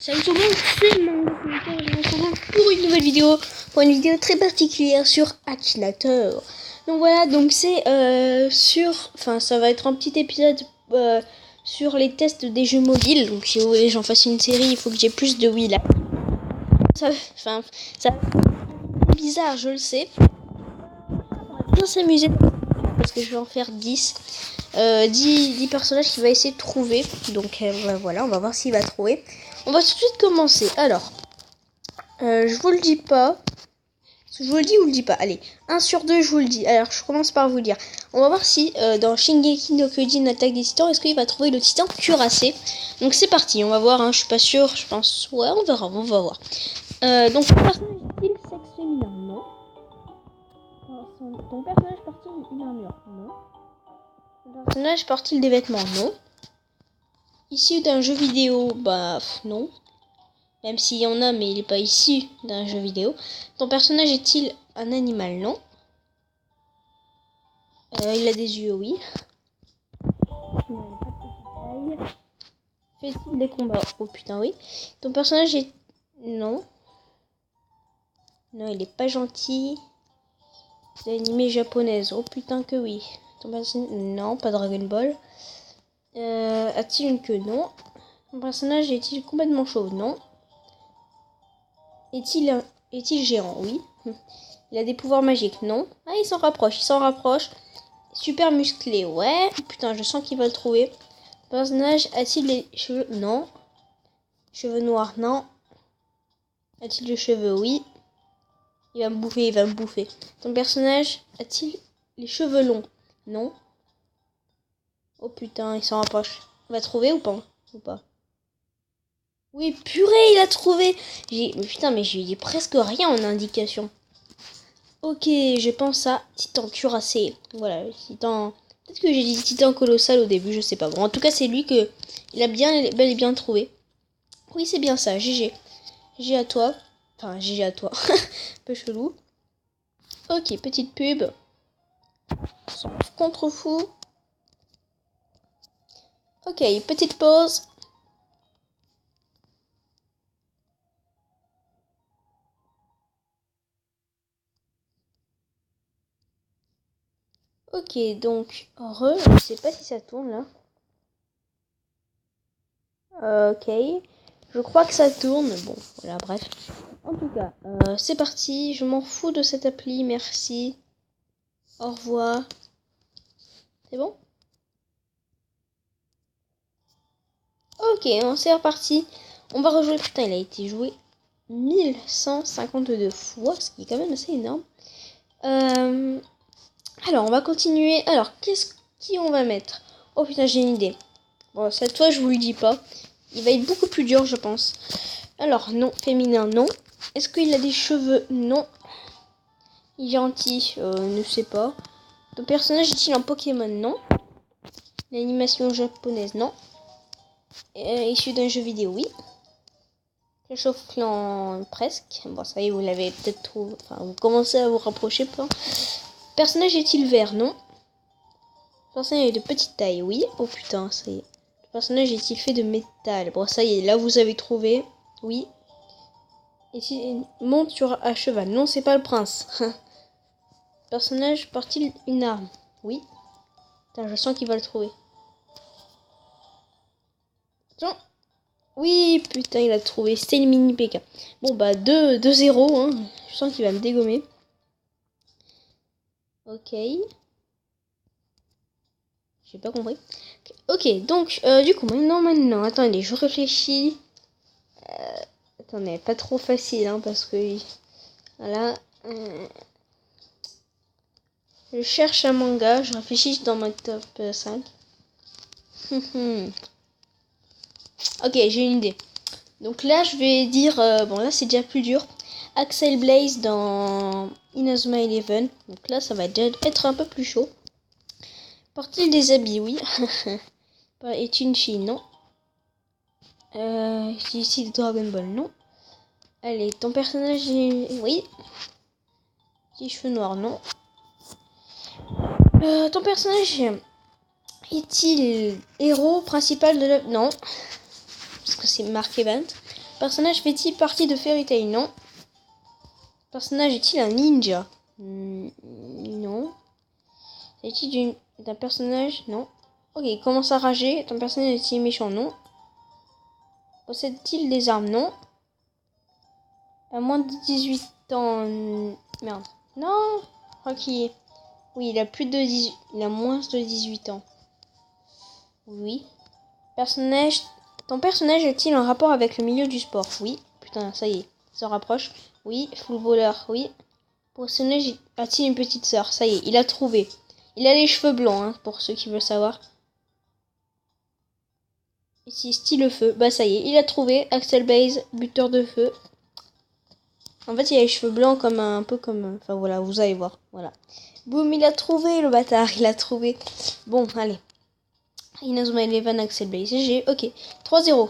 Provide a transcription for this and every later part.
Salut tout le monde, c'est Mango et je vous retrouve pour une nouvelle vidéo, pour une vidéo très particulière sur Akinator. Donc voilà, donc c'est ça va être un petit épisode sur les tests des jeux mobiles. Donc si vous voulez que j'en fasse une série, il faut que j'ai plus de Wii là. Ça bizarre, je le sais. On va bien s'amuser parce que je vais en faire 10. 10 personnages qu'il va essayer de trouver. Donc voilà, on va voir s'il va trouver. On va tout de suite commencer. Alors, je vous le dis pas. Je vous le dis ou le dis pas. Allez, 1 sur 2, je vous le dis. Alors, je commence par vous dire. On va voir si dans Shingeki no Kyojin Attaque des Titans, est-ce qu'il va trouver le titan cuirassé. Donc c'est parti, on va voir. Je suis pas sûre, je pense. Ouais, on verra, on va voir. Donc, ton personnage est-il sexe féminin? Non. Ton personnage porte-t-il une armure? Non. Ton personnage porte-t-il des vêtements? Non. Issu d'un jeu vidéo? Bah, non. Même s'il y en a, mais il n'est pas issu d'un jeu vidéo. Ton personnage est-il un animal? Non. Il a des yeux? Oui. Fait-il des combats? Oh putain, oui. Ton personnage est... Non. Non, il est pas gentil. C'est animé japonaise. Oh putain que oui. Ton personnage... Non, pas Dragon Ball. A-t-il une queue? Non. Ton personnage est-il complètement chauve? Non. Est-il géant? Oui. Il a des pouvoirs magiques? Non. Ah, il s'en rapproche. Super musclé? Ouais. Putain, je sens qu'il va le trouver. Le personnage a-t-il les cheveux? Non. Cheveux noirs? Non. A-t-il des cheveux? Oui. Il va me bouffer. Ton personnage a-t-il les cheveux longs? Non. Oh putain, il s'en rapproche. On va trouver ou pas? Oui, purée, il a trouvé. Mais j'ai dit presque rien en indication. Ok, je pense à Titan cuirassé. Voilà, Titan... Peut-être que j'ai dit Titan colossal au début, je sais pas. Bon, en tout cas, c'est lui que il a bel et bien trouvé. Oui, c'est bien ça, GG. GG à toi. Enfin, GG à toi. Un peu chelou. Ok, petite pub. Contre-fou. Ok, petite pause. Ok, donc, je sais pas si ça tourne là. Ok, je crois que ça tourne. Bon, voilà, bref. En tout cas, c'est parti. Je m'en fous de cette appli, merci. Au revoir. C'est bon? Ok, on s'est reparti. On va rejouer. Putain, il a été joué 1152 fois, ce qui est quand même assez énorme. Alors, on va continuer. Alors, qui on va mettre? Oh putain, j'ai une idée. Bon, cette fois, je vous le dis pas. Il va être beaucoup plus dur, je pense. Alors, non, féminin, non. Est-ce qu'il a des cheveux? Non. Il est gentil, ne sais pas. Ton personnage est-il un Pokémon? Non. L'animation japonaise? Non. Issu d'un jeu vidéo? Oui. Clash of Clans? Presque. Bon, ça y est, vous l'avez peut-être trouvé. Enfin, vous commencez à vous rapprocher, pas. Personnage est-il vert? Non. Personnage est de petite taille? Oui. Oh putain, ça y est. Le personnage est-il fait de métal? Bon, ça y est, là vous avez trouvé. Oui. Est-il monte sur un cheval? Non, c'est pas le prince. Personnage porte-t-il une arme? Oui. Putain, je sens qu'il va le trouver. Attends. Oui, putain, il a trouvé. C'était une mini PK. Bon, bah, 2-0. Hein. Je sens qu'il va me dégommer. Ok. J'ai pas compris. Ok, donc, du coup, maintenant, attendez, je réfléchis. Attendez, pas trop facile, hein, parce que... Voilà. Je cherche un manga, je réfléchis dans ma top 5. Ok, j'ai une idée. Donc là, je vais dire... bon, là, c'est déjà plus dur. Axel Blaze dans Inazuma Eleven. Donc là, ça va déjà être un peu plus chaud. Porte-t-il des habits? Oui. Est une fille? Non. J'ai ici Dragon Ball? Non. Allez, ton personnage est... Oui. Petit cheveux noirs? Non. Ton personnage est-il héros principal de la... Non. Parce que c'est Mark Event. Personnage fait-il partie de Fairy Tail? Non. Personnage est-il un ninja? Non. Est-il d'un personnage? Non. Ok, il commence à rager. Ton personnage est-il méchant? Non. Possède-t-il des armes? Non. À moins de 18 ans. Merde. Non. Ok. Oui, il a plus de 18. Il a moins de 18 ans. Oui. Personnage. Ton personnage a-t-il un rapport avec le milieu du sport? Oui. Putain, ça y est. Il s'en rapproche. Oui. Full voleur. Oui. Personnage a-t-il une petite sœur? Ça y est, il a trouvé. Il a les cheveux blancs, hein, pour ceux qui veulent savoir. Ici, style feu. Bah ça y est, il a trouvé. Axel Base, buteur de feu. En fait, il a les cheveux blancs comme un peu comme... Enfin voilà, vous allez voir. Voilà. Boum, il a trouvé le bâtard. Il a trouvé. Bon, allez. Inazuma Eleven, Axel Base. GG. Ok. 3-0.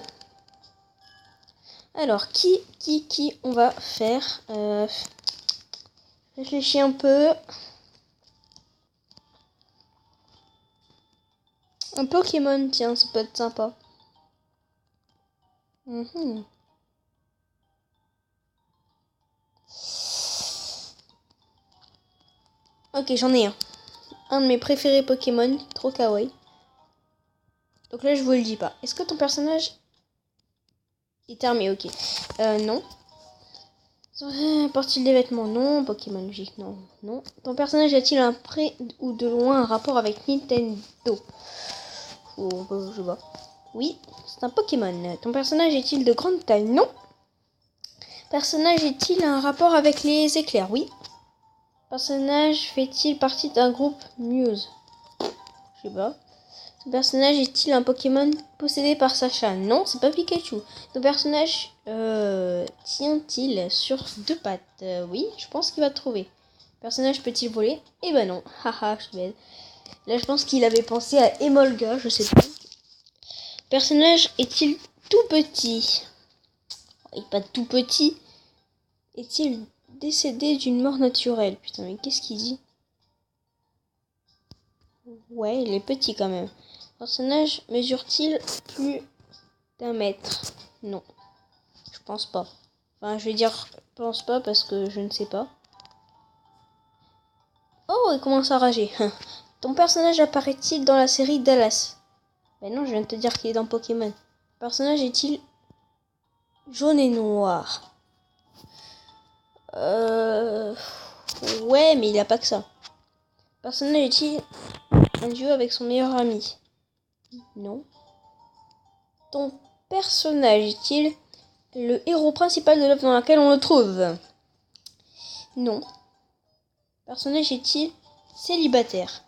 Alors, qui on va faire réfléchis un peu. Un Pokémon, tiens, ça peut être sympa. Ok, j'en ai un. Un de mes préférés Pokémon, trop kawaii. Donc là, je vous le dis pas. Est-ce que ton personnage est armé? Ok. Non. Porte-t-il des vêtements? Non. Pokémon logique? Non. Non. Ton personnage a-t-il un près ou de loin un rapport avec Nintendo? Je vois. Oui, c'est un Pokémon. Ton personnage est-il de grande taille? Non. Personnage est-il un rapport avec les éclairs? Oui. Personnage fait-il partie d'un groupe Muse? Je sais pas. Ton personnage est-il un Pokémon possédé par Sacha? Non, c'est pas Pikachu. Ton personnage tient-il sur deux pattes? Oui, je pense qu'il va trouver. Personnage peut-il voler? Eh ben non. Haha, je suis belle. Là, je pense qu'il avait pensé à Emolga, je sais pas. Personnage est-il tout petit? Il est pas tout petit. Est-il décédé d'une mort naturelle? Putain, mais qu'est-ce qu'il dit? Ouais, il est petit quand même. Personnage mesure-t-il plus d'1 mètre? Non, je pense pas. Enfin, je vais dire pense pas parce que je ne sais pas. Oh, il commence à rager. Ton personnage apparaît-il dans la série Dallas? Ben non, je viens de te dire qu'il est dans Pokémon. Personnage est-il jaune et noir? Ouais, mais il a pas que ça. Personnage est-il un duo avec son meilleur ami? Non. Ton personnage est-il le héros principal de l'œuvre dans laquelle on le trouve? Non. Personnage est-il célibataire?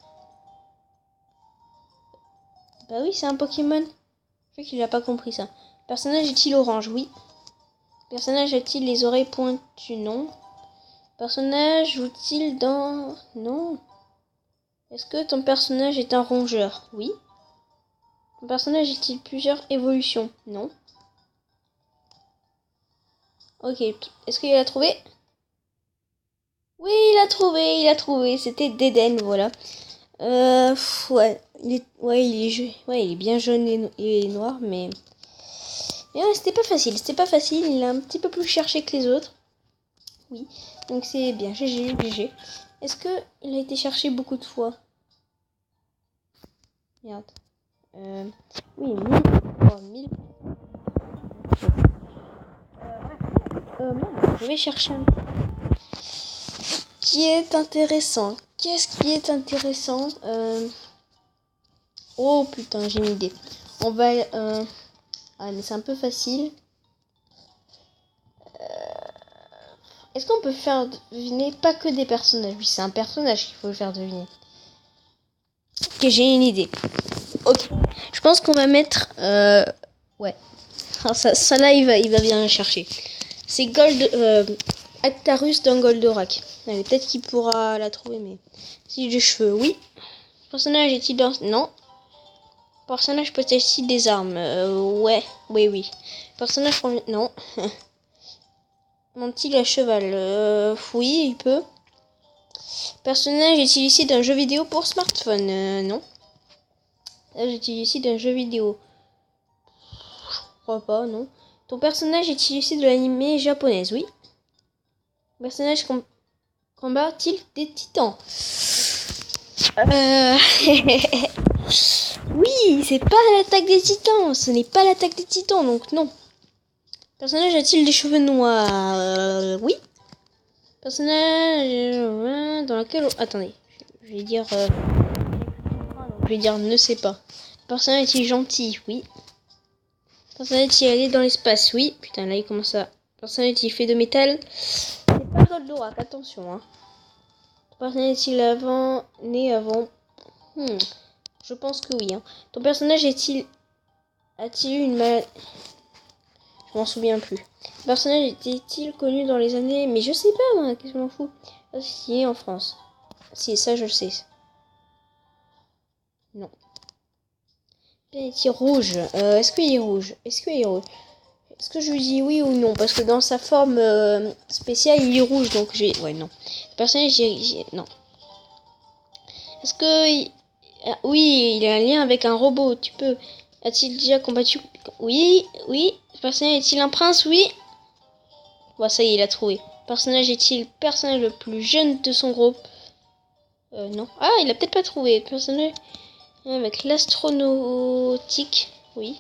Bah oui, c'est un Pokémon. Je crois qu'il n'a pas compris ça. Personnage est-il orange? Oui. Personnage a-t-il les oreilles pointues? Non. Personnage joue-t-il dans... Non. Est-ce que ton personnage est un rongeur? Oui. Ton personnage a-t-il plusieurs évolutions? Non. Ok. Est-ce qu'il a trouvé? Oui, il a trouvé. C'était Deden, voilà. Ouais. Il est bien jaune et noir, mais ouais, c'était pas facile. Il a un petit peu plus cherché que les autres. Oui, donc c'est bien. GG. Est-ce que il a été cherché beaucoup de fois? Merde. Oui, 1000. Oh, 1000. Je vais chercher un qui est intéressant. Qu'est-ce qui est intéressant? Oh putain, j'ai une idée. On va... Ah, mais c'est un peu facile. Est-ce qu'on peut faire deviner pas que des personnages? Oui, c'est un personnage qu'il faut faire deviner. Ok, j'ai une idée. Ok. Je pense qu'on va mettre... Ouais. Alors ça là, il va bien chercher. C'est Actarus d'un Goldorak. Allez, peut-être qu'il pourra la trouver, mais... Si de cheveux, oui. Personnage est-il dans... Non. Personnage possède-t-il des armes? Ouais. Oui. Personnage... Non. Monte-t-il à cheval? Oui, il peut. Personnage est-il ici d'un jeu vidéo pour smartphone? Non. Là, j'utilise ici d'un jeu vidéo. Je crois pas, non. Ton personnage est-il issu de l'anime japonaise? Oui. Ton personnage combat-t-il des titans? Oui, c'est pas l'attaque des titans. Ce n'est pas l'attaque des titans, donc non. Personnage a-t-il des cheveux noirs? Oui. Personnage dans laquelle... Attendez, je vais dire... je vais dire ne sais pas. Personnage est-il gentil? Oui. Personnage est-il allé dans l'espace? Oui. Putain, là il commence à... Personnage est-il fait de métal? C'est pas Goldorak, attention. Hein. Personnage est-il né avant? Je pense que oui. Hein. Ton personnage a-t-il eu une maladie? Je m'en souviens plus. Le personnage était-il connu dans les années... Mais je sais pas, moi, qu'est-ce que je m'en fous. Associé en France. Si, ça, je le sais. Non. Est-il rouge? Est-ce qu'il est rouge? Est-ce que je lui dis oui ou non? Parce que dans sa forme spéciale, il est rouge, donc j'ai... Ouais, non. Le personnage, non. Est-ce que... Oui, il a un lien avec un robot, tu peux... A-t-il déjà combattu? Oui. Le personnage est-il un prince? Oui. Bon, ça y est, il a trouvé. Personnage est-il le personnage le plus jeune de son groupe? Non. Ah, il a peut-être pas trouvé. Le personnage avec l'astronautique. Oui.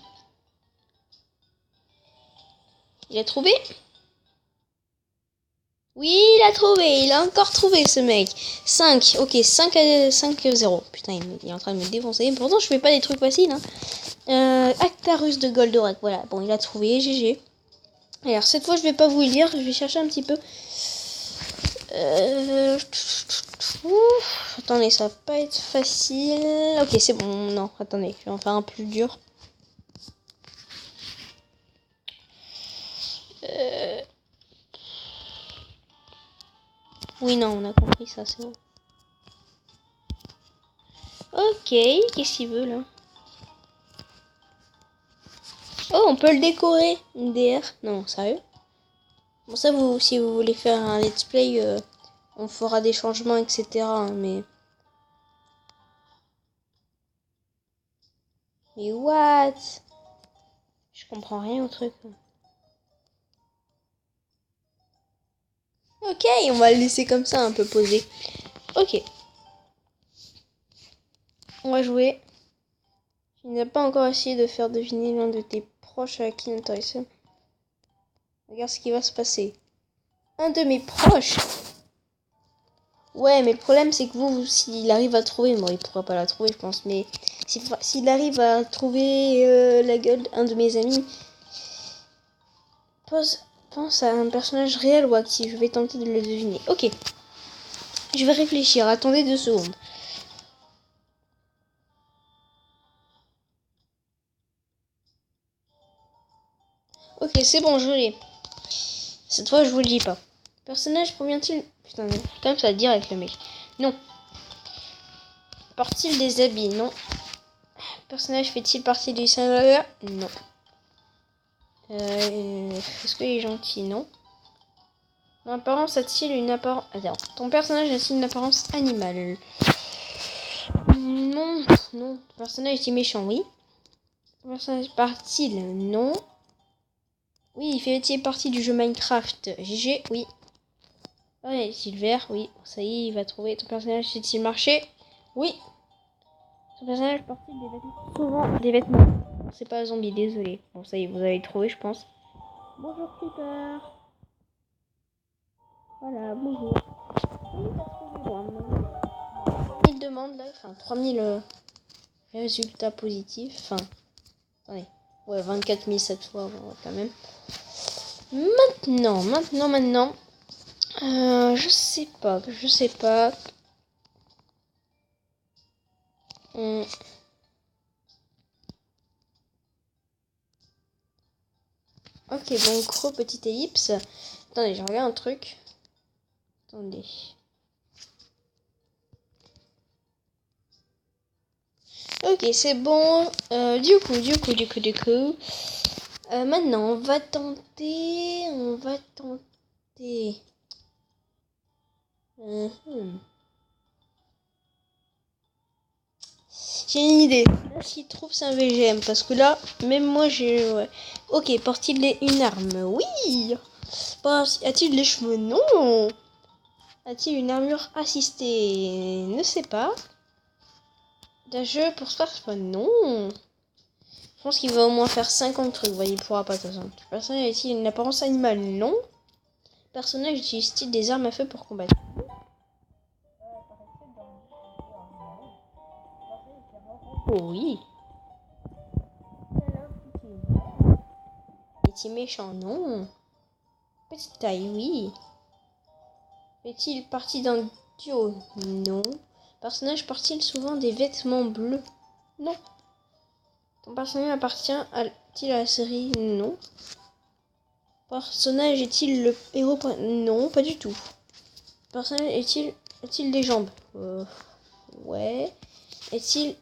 Il a trouvé? Oui, il a trouvé. Il a encore trouvé, ce mec. 5. Ok, 5-0. Putain, il est en train de me défoncer. Pourtant, je fais pas des trucs faciles. Hein. Actarus de Goldorak. Voilà. Bon, il a trouvé. GG. Alors, cette fois, je vais pas vous le lire. Je vais chercher un petit peu. Attendez, ça va pas être facile. Ok, c'est bon. Non, attendez. Je vais en faire un plus dur. Oui, non, on a compris ça, c'est bon. Ok, qu'est-ce qu'il veut là? Oh, on peut le décorer. Une DR. Non, sérieux? Bon, ça, si vous voulez faire un let's play, on fera des changements, etc. Hein, mais what? Je comprends rien au truc. Ok, on va le laisser comme ça, un peu posé. Ok. On va jouer. Tu n'as pas encore essayé de faire deviner l'un de tes proches à qui n'intéresse. Regarde ce qui va se passer. Un de mes proches? Ouais, mais le problème, c'est que vous, s'il arrive à trouver... Bon, il pourra pas la trouver, je pense, mais... S'il arrive à trouver la gueule d'un de mes amis... Pense à un personnage réel ou actif. Je vais tenter de le deviner. Ok. Je vais réfléchir. Attendez 2 secondes. Ok, c'est bon, je l'ai. Cette fois, je vous le dis pas. Personnage provient-il... Putain, mais quand même, ça va direct, le mec. Non. Porte-t-il des habits? Non. Personnage fait-il partie du Saint-Valeur? Non. Est-ce qu'il est gentil? Non. L'apparence a-t-il une apparence... Attends. Ton personnage a-t-il une apparence animale? Non. Non. Ton personnage est méchant? Oui. Ton personnage part-il? Non. Oui, il fait partie du jeu Minecraft. GG, oui. Ouais, Silver, oui. Ça y est, il va trouver. Ton personnage sait-il marcher? Oui. Ton personnage porte-t-il des vêtements? Souvent des vêtements. C'est pas un zombie, désolé. Bon, ça y est, vous avez trouvé, je pense. Bonjour, Creeper. Voilà, bonjour. Oui, t'as trouvé, bon, 3000 demandes là, enfin 3000 résultats positifs. Enfin, attendez. Ouais, 24 000 cette fois, bon, quand même. Maintenant. Je sais pas. Ok, bon, gros petite ellipse. Attendez, je regarde un truc. Attendez. Ok, c'est bon. Du coup. Maintenant, on va tenter. J'ai une idée. Là, s'il trouve, c'est un VGM. Parce que là, même moi, j'ai... Ouais. Ok, porte-t-il une arme? Oui. A-t-il des cheveux? Non. A-t-il une armure assistée? Ne sais pas. D'un jeu pour smartphone? Non. Je pense qu'il va au moins faire 50 trucs. Vous voyez, il pourra pas de toute façon. Le personnage a-t-il une apparence animale? Non. Le personnage utilise-t-il des armes à feu pour combattre? Oh oui. Est-il méchant? Non. Petite taille? Oui. Est-il parti d'un duo? Non. Personnage porte-t-il souvent des vêtements bleus? Non. Ton personnage appartient-il à la série? Non. Personnage est-il le héros? Non, pas du tout. Personnage a-t-il des jambes? Ouais. Est-il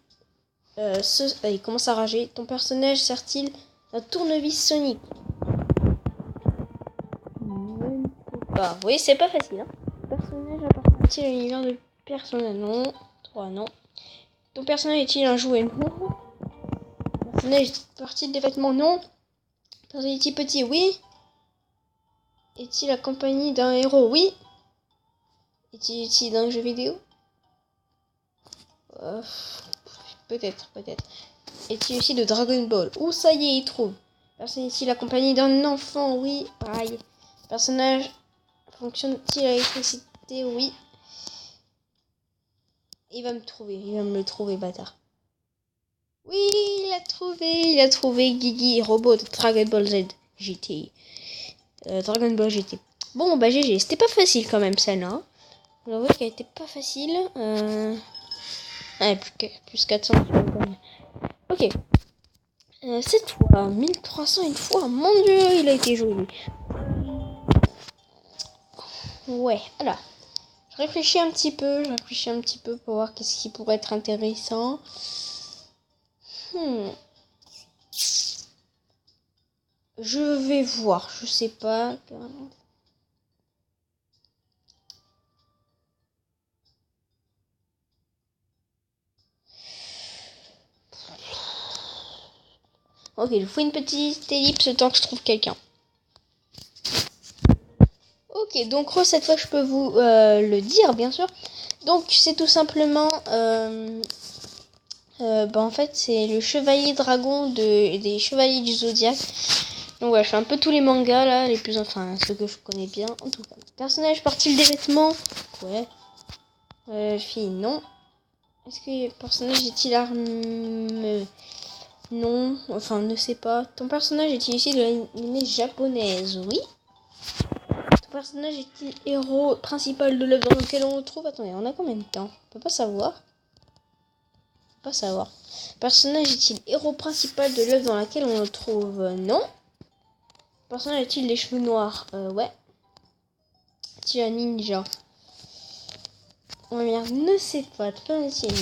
il commence à rager. Ton personnage sert-il d'un tournevis Sonic? Même pas. Oui, c'est pas facile. Hein. Ton personnage appartient-il à l'univers de personnage? Non. 3, non. Ton personnage est-il un jouet? Non. Ton personnage est partie des vêtements? Non. Ton personnage est-il petit? Oui. Est-il accompagné d'un héros? Oui. Est-il utile d'un jeu vidéo? Peut-être. Est-il aussi de Dragon Ball? Ouh, ça y est, il trouve. Personne est-il accompagné d'un enfant? Oui. Pareil. Personnage fonctionne-t-il à l'électricité? Oui. Il va me le trouver, bâtard. Oui, il a trouvé Gigi, robot de Dragon Ball Z GT. Dragon Ball GT. Bon, bah GG, c'était pas facile quand même celle-là. On voit qu'elle était pas facile. Ouais, plus 400. Ok. Cette fois, 1300 une fois. Mon dieu, il a été joli. Ouais, alors. Je réfléchis un petit peu pour voir qu'est-ce qui pourrait être intéressant. Je vais voir, je sais pas. Ok, je fais une petite ellipse le temps que je trouve quelqu'un. Ok, donc cette fois je peux vous le dire bien sûr. Donc c'est tout simplement, en fait c'est le chevalier dragon des chevaliers du zodiaque. Donc voilà, je fais un peu tous les mangas là, ceux que je connais bien. En tout cas, personnage porte-t-il des vêtements? Ouais. Fille, non. Est-ce que le personnage est-il armé? Non, enfin ne sais pas. Ton personnage est-il issu de l'anime japonaise? Oui. Ton personnage est-il héros principal de l'œuvre dans lequel on le trouve? Attendez, on a combien de temps? On peut pas savoir. Personnage est-il héros principal de l'œuvre dans laquelle on le trouve? Non. Personnage a-t-il des cheveux noirs? Ouais. Est-il un ninja? On ne sait pas.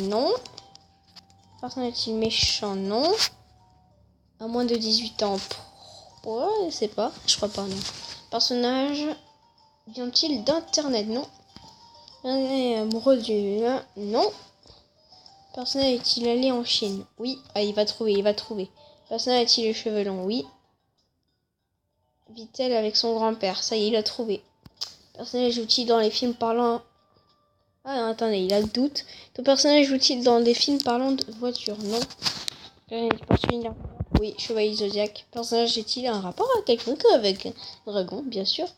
Non. Personnage est-il méchant? Non. À moins de 18 ans. Ouais, je sais pas. Je crois pas, non. Personnage vient-il d'internet? Non. Amoureux du... Non. Personnage est-il allé en Chine? Oui. Ah, il va trouver. Personnage a-t-il les cheveux longs? Oui. Vit-elle avec son grand-père? Ça y est, il a trouvé. Personnage joue-t-il dans les films parlant... Ah, attendez, il a le doute. Ton personnage joue-t-il dans des films parlant de voiture? Non. Oui, Chevalier Zodiac. Personnage est-il un rapport à quelconque avec un dragon, bien sûr.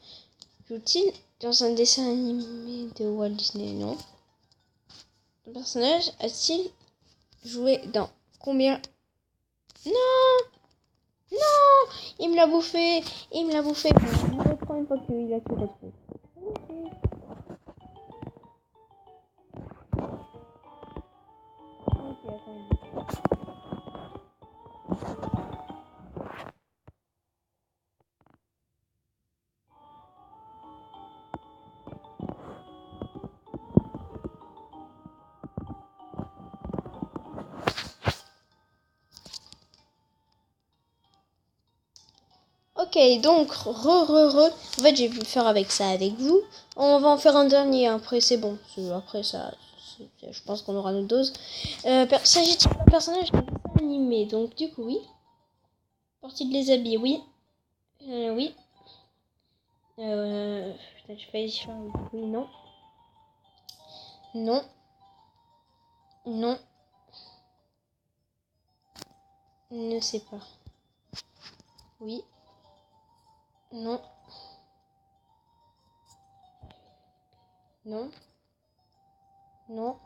Joue-t-il dans un dessin animé de Walt Disney? Non. Ton personnage a-t-il joué dans combien? Non! Non! Il me l'a bouffé! Je le reprends une fois qu'il a tout retrouvé. Ok, attendez. Ok, donc, En fait, j'ai pu le faire avec ça avec vous. On va en faire un dernier, après c'est bon. Après ça, Je pense qu'on aura notre dose. S'agit-il d'un personnage de dessin animé? Donc du coup, oui. Partie de les habits, oui. Oui. Putain, j'ai failli faire oui, non. Non. Non. Ne sais pas. Oui. Non. Non. Non.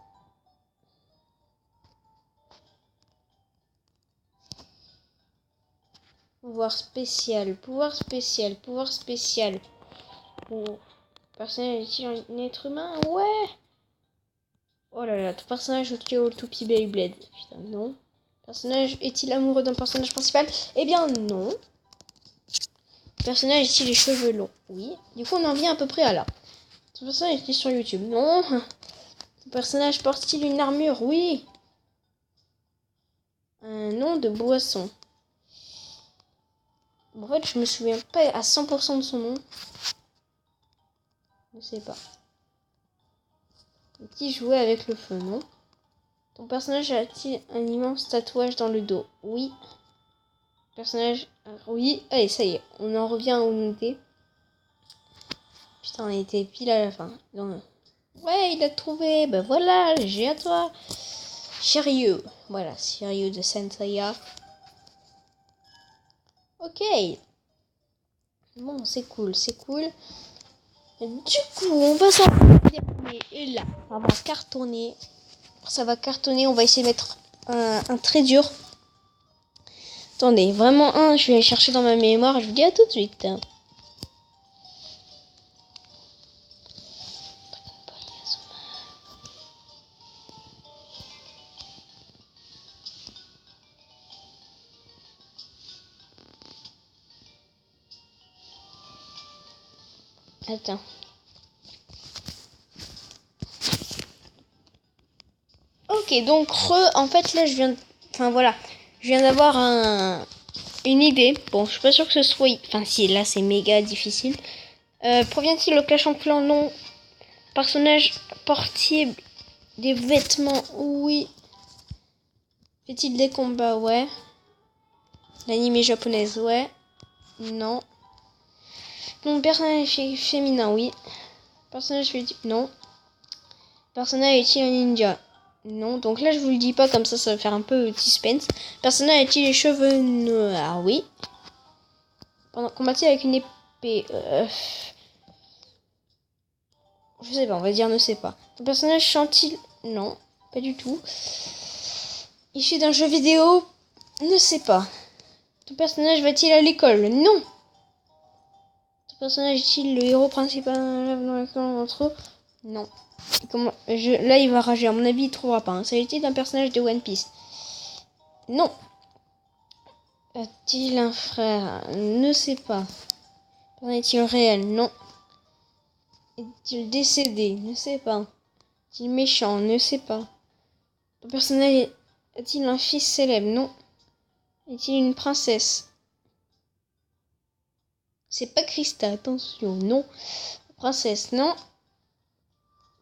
Pouvoir spécial. Pouvoir spécial. Pouvoir spécial. Oh. Personnage est-il un être humain? Ouais. Oh là là, ton personnage au Toupie Beyblade. Putain, non. Personnage est-il amoureux d'un personnage principal? Eh bien, non. Personnage est-il les cheveux longs? Oui. Du coup, on en vient à peu près à là. Ton personnage est-il sur YouTube? Non. Ton personnage porte-t-il une armure? Oui. Un nom de boisson. En fait, je me souviens pas à 100% de son nom. Je sais pas. Petit jouet avec le feu, non? Ton personnage a-t-il un immense tatouage dans le dos? Oui. Personnage... Oui. Allez, ça y est. On en revient à où on était. Putain, on était pile à la fin. Donc... Ouais, il a trouvé. Ben voilà, j'ai à toi. Shiryu. Voilà, Shiryu de Senseiya. Ok. Bon, c'est cool, c'est cool. Du coup, on va s'en dernier. Et là, ça va cartonner. Ça va cartonner. On va essayer de mettre un très dur. Attendez, vraiment un. Je vais aller chercher dans ma mémoire. Je vous dis à tout de suite. Attends. Ok, donc en fait là je viens, enfin voilà, je viens d'avoir une idée. Bon, je suis pas sûre que ce soit, enfin si là c'est méga difficile. Provient-il au Clash en Clan? Non. Personnage portier des vêtements? Oui. Fait-il des combats? Ouais. L'anime japonaise? Ouais. Non. Non. Personnage féminin? Oui. Personnage féminin? Non. Personnage est-il un ninja? Non, donc là je vous le dis pas, comme ça va faire un peu suspense. Personnage a-t-il les cheveux noirs? Oui. Pendant combattit avec une épée. Je sais pas, on va dire ne sait pas. Ton personnage chante-t-il? Non, pas du tout. Issu d'un jeu vidéo? Ne sais pas. Ton personnage va-t-il à l'école? Non. Ton personnage est-il le héros principal dans entre eux? Non. Là il va rager, à mon avis il trouvera pas. S'agit-il d'un personnage de One Piece? Non. A-t-il un frère? Ne sais pas. Est-il réel? Non. Est-il décédé? Ne sais pas. Est-il méchant? Ne sais pas. Ton personnage a-t-il un fils célèbre? Non. Est-il une princesse? C'est pas Krista, attention, non. Princesse, non.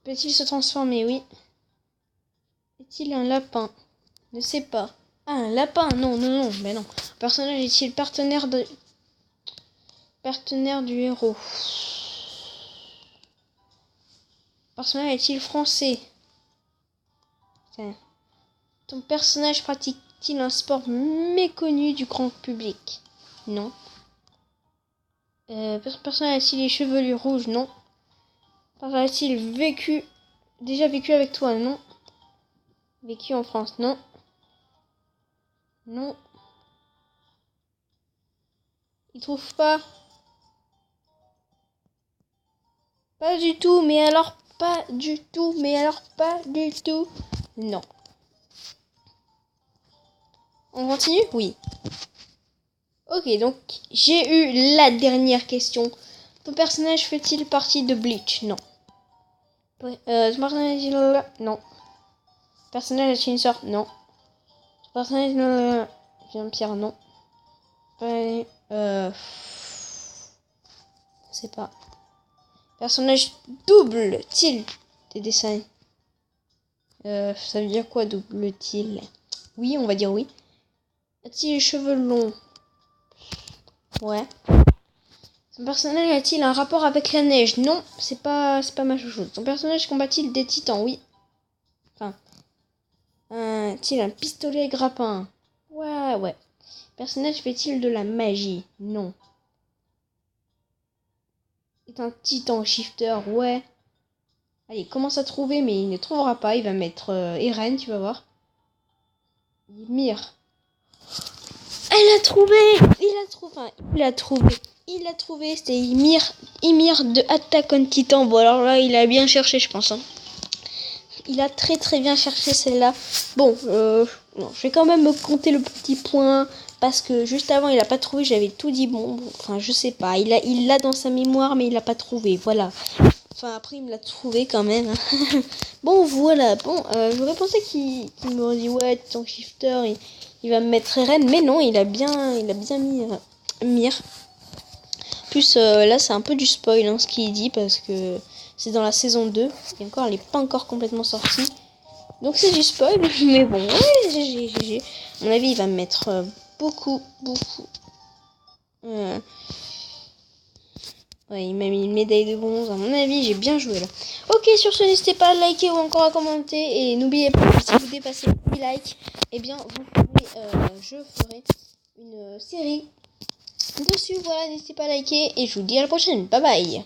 Peut-il se transformer? Oui. Est-il un lapin? Ne sais pas. Ah, un lapin? Non, non, non, mais non. Personnage est-il partenaire du héros? Personnage est-il français? Tiens. Ton personnage pratique-t-il un sport méconnu du grand public? Non. Personnage a-t-il les chevelures rouges? Non. Personnage a-t-il déjà vécu avec toi? Non. Vécu en France? Non. Non. Il trouve pas? Pas du tout, mais alors pas du tout, mais alors pas du tout. Non. On continue? Oui. Ok, donc j'ai eu la dernière question. Ton personnage fait-il partie de Bleach? Non. Ton personnage non. Personnage est une sorte? Non. Ton personnage vampire? Non. Je sais pas. Personnage double-t-il des dessins? Ça veut dire quoi, double-t-il? Oui, on va dire oui. A-t-il les cheveux longs? Ouais. Son personnage a-t-il un rapport avec la neige? Non, c'est pas ma chouchoute. Son personnage combat-il des titans? Oui. Enfin, a-t-il un pistolet grappin? Ouais. Personnage fait-il de la magie? Non. Est un titan shifter? Ouais. Allez, il commence à trouver, mais il ne trouvera pas. Il va mettre Eren, tu vas voir. Ymir. Elle a trouvé. Il a trouvé. C'était Ymir de Attack on Titan. Bon, alors là, il a bien cherché, je pense. Hein. Il a très très bien cherché celle-là. Bon, non, je vais quand même me compter le petit point. Parce que juste avant, il a pas trouvé. J'avais tout dit bon. Enfin, je sais pas. Il l'a dans sa mémoire, mais il l'a pas trouvé. Voilà. Enfin, après, il me l'a trouvé quand même. Bon, voilà. Bon, j'aurais pensé qu'il m'aurait dit ouais, ton shifter, il va me mettre Eren. Mais non, il a bien mis Mir. Plus, là, c'est un peu du spoil, hein, ce qu'il dit, parce que c'est dans la saison 2. Et encore, elle n'est pas encore complètement sortie. Donc, c'est du spoil. Mais bon, ouais, GG. À mon avis, il va me mettre beaucoup. Ouais, il m'a mis une médaille de bronze. À mon avis, j'ai bien joué là. Ok, sur ce, n'hésitez pas à liker ou encore à commenter. Et n'oubliez pas, si vous dépassez les 10 likes, eh bien, je ferai une série dessus. Voilà, n'hésitez pas à liker. Et je vous dis à la prochaine. Bye bye.